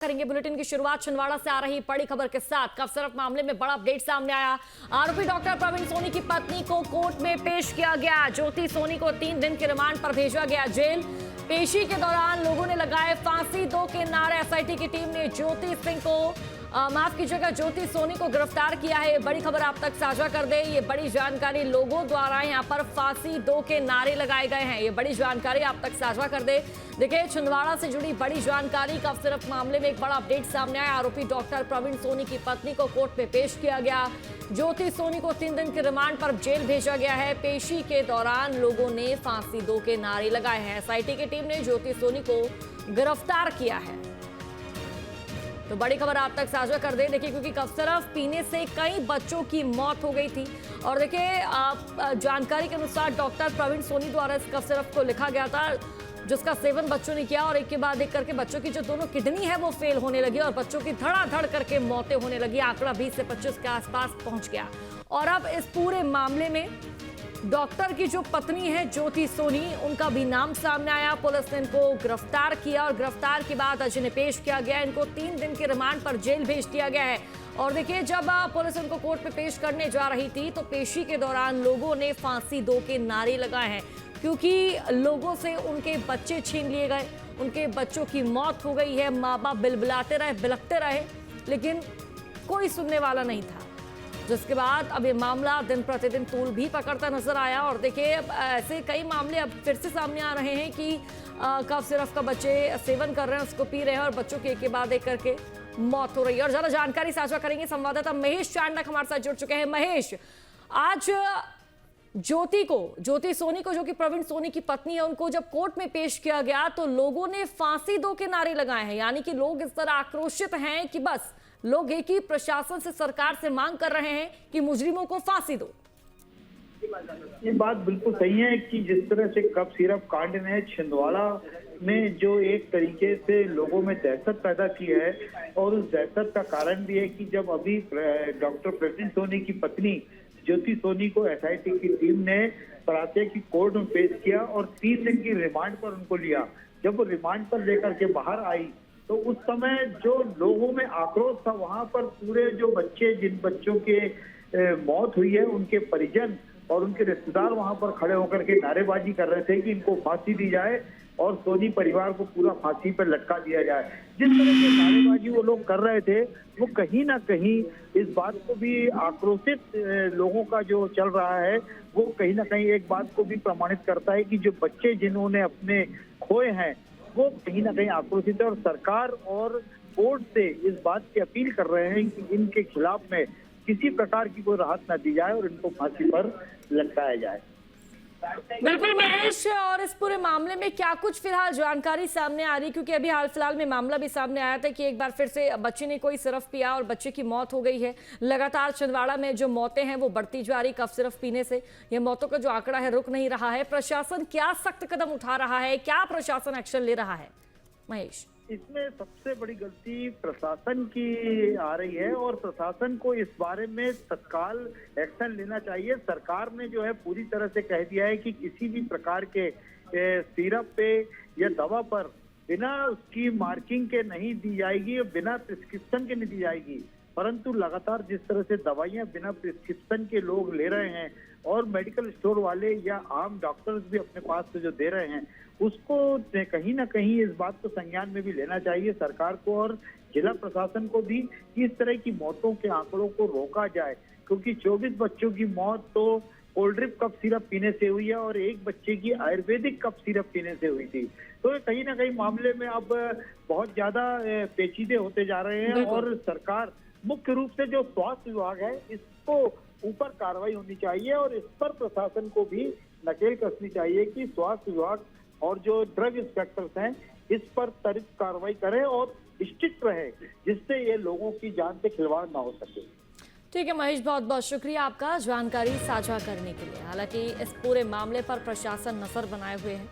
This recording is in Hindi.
करेंगे बुलेटिन की शुरुआत छिंदवाड़ा से आ रही बड़ी खबर के साथ। कफसरफ मामले में बड़ा अपडेट सामने आया। आरोपी डॉक्टर प्रवीण सोनी की पत्नी को कोर्ट में पेश किया गया। ज्योति सोनी को 3 दिन के रिमांड पर भेजा गया जेल। पेशी के दौरान लोगों ने लगाए फांसी दो के नारे। एसआईटी की टीम ने ज्योति सोनी को गिरफ्तार किया है। ये बड़ी खबर आप तक साझा कर दे। ये बड़ी जानकारी, लोगों द्वारा यहाँ पर फांसी दो के नारे लगाए गए हैं। ये बड़ी जानकारी आप तक साझा कर दे। देखिए, छिंदवाड़ा से जुड़ी बड़ी जानकारी। कफसरफ मामले में एक बड़ा अपडेट सामने आया। आरोपी डॉक्टर प्रवीण सोनी की पत्नी को कोर्ट में पेश किया गया। ज्योति सोनी को 3 दिन के रिमांड पर जेल भेजा गया है। पेशी के दौरान लोगों ने फांसी दो के नारे लगाए हैं। एसआईटी की टीम ने ज्योति सोनी को गिरफ्तार किया है। तो बड़ी खबर आप तक साझा कर दे। देखिए, क्योंकि कफसरफ पीने से कई बच्चों की मौत हो गई थी और देखिए जानकारी के अनुसार डॉक्टर प्रवीण सोनी द्वारा इस कफसरफ को लिखा गया था, जिसका सेवन बच्चों ने किया और एक के बाद एक करके बच्चों की जो दोनों किडनी है वो फेल होने लगी और बच्चों की धड़ाधड़ करके मौतें होने लगी। आंकड़ा 20 से 25 के आसपास पहुंच गया। और अब इस पूरे मामले में डॉक्टर की जो पत्नी है ज्योति सोनी, उनका भी नाम सामने आया। पुलिस ने इनको गिरफ्तार किया और गिरफ्तार के बाद आज इन्हें पेश किया गया। इनको 3 दिन के रिमांड पर जेल भेज दिया गया है। और देखिए, जब पुलिस उनको कोर्ट में पेश करने जा रही थी तो पेशी के दौरान लोगों ने फांसी दो के नारे लगाए हैं, क्योंकि लोगों से उनके बच्चे छीन लिए गए, उनके बच्चों की मौत हो गई है। माँ बाप बिलबिलाते रहे, बिलखते रहे, लेकिन कोई सुनने वाला नहीं था। जिसके बाद अब ये मामला दिन प्रतिदिन तूल भी पकड़ता नजर आया। और देखिए, ऐसे कई मामले अब फिर से सामने आ रहे हैं कि कफ सिरफ का बच्चे सेवन कर रहे हैं, उसको पी रहे हैं और बच्चों की एक के बाद एक करके मौत हो रही है। और ज्यादा जानकारी साझा करेंगे संवाददाता महेश चांडक हमारे साथ जुड़ चुके हैं। महेश, आज ज्योति सोनी को, जो कि प्रवीण सोनी की पत्नी है, उनको जब कोर्ट में पेश किया गया तो लोगों ने फांसी दो के नारे लगाए हैं। यानी कि लोग इस तरह आक्रोशित हैं कि बस लोग एक ही प्रशासन से, सरकार से मांग कर रहे हैं कि मुजरिमों को फांसी दो। ये बात बिल्कुल सही है कि जिस तरह से कफ सिरप कांड ने छिंदवाड़ा में जो एक तरीके से लोगों में दहशत पैदा की है, और उस दहशत का कारण भी है कि जब अभी डॉक्टर प्रवीण सोनी की पत्नी ज्योति सोनी को एसआईटी की टीम ने परासिया की कोर्ट में पेश किया और 3 दिन की रिमांड पर उनको लिया। जब वो रिमांड पर लेकर के बाहर आई तो उस समय जो लोगों में आक्रोश था, वहां पर पूरे जो बच्चे, जिन बच्चों के मौत हुई है, उनके परिजन और उनके रिश्तेदार वहां पर खड़े होकर के नारेबाजी कर रहे थे कि इनको फांसी दी जाए और सोनी परिवार को पूरा फांसी पर लटका दिया जाए। जिस तरह की नारेबाजी वो लोग कर रहे थे, वो कहीं ना कहीं इस बात को भी आक्रोशित लोगों का जो चल रहा है, वो कहीं ना कहीं एक बात को भी प्रमाणित करता है कि जो बच्चे जिन्होंने अपने खोए हैं, वो कहीं ना कहीं आक्रोशित है। और सरकार और कोर्ट से इस बात की अपील कर रहे हैं कि इनके खिलाफ में किसी प्रकार की कोई राहत न दी जाए और इनको फांसी पर लटकाया जाए। बिल्कुल महेश, और इस पूरे मामले में क्या कुछ फिलहाल जानकारी सामने आ रही, क्योंकि अभी हाल फिलहाल में मामला भी सामने आया था कि एक बार फिर से बच्चे ने कोई सिरफ पिया और बच्चे की मौत हो गई है। लगातार छिंदवाड़ा में जो मौतें हैं वो बढ़ती जा रही कफ सिरफ पीने से। ये मौतों का जो आंकड़ा है रुक नहीं रहा है। प्रशासन क्या सख्त कदम उठा रहा है, क्या प्रशासन एक्शन ले रहा है महेश? इसमें सबसे बड़ी गलती प्रशासन की आ रही है और प्रशासन को इस बारे में तत्काल एक्शन लेना चाहिए। सरकार ने जो है पूरी तरह से कह दिया है कि किसी भी प्रकार के सिरप पे या दवा पर बिना उसकी मार्किंग के नहीं दी जाएगी, बिना प्रिस्क्रिप्शन के नहीं दी जाएगी। परंतु लगातार जिस तरह से दवाइयां बिना प्रिस्क्रिप्शन के लोग ले रहे हैं और मेडिकल स्टोर वाले या आम डॉक्टर्स भी अपने पास से जो दे रहे हैं, उसको कहीं ना कहीं इस बात को संज्ञान में भी लेना चाहिए सरकार को और जिला प्रशासन को भी, कि इस तरह की मौतों के आंकड़ों को रोका जाए। क्योंकि 24 बच्चों की मौत तो कोल्ड ड्रिप कफ सिरप पीने से हुई है और एक बच्चे की आयुर्वेदिक कफ सिरप पीने से हुई थी। तो कहीं ना कहीं मामले में अब बहुत ज्यादा पेचीदे होते जा रहे हैं और सरकार, मुख्य रूप से जो स्वास्थ्य विभाग है, इसको ऊपर कार्रवाई होनी चाहिए और इस पर प्रशासन को भी नकेल कसनी चाहिए कि स्वास्थ्य विभाग और जो ड्रग इंस्पेक्टर्स हैं, इस पर त्वरित कार्रवाई करें और स्ट्रिक्ट रहे, जिससे ये लोगों की जान से खिलवाड़ ना हो सके। ठीक है महेश, बहुत बहुत शुक्रिया आपका जानकारी साझा करने के लिए। हालांकि इस पूरे मामले पर प्रशासन नजर बनाए हुए है।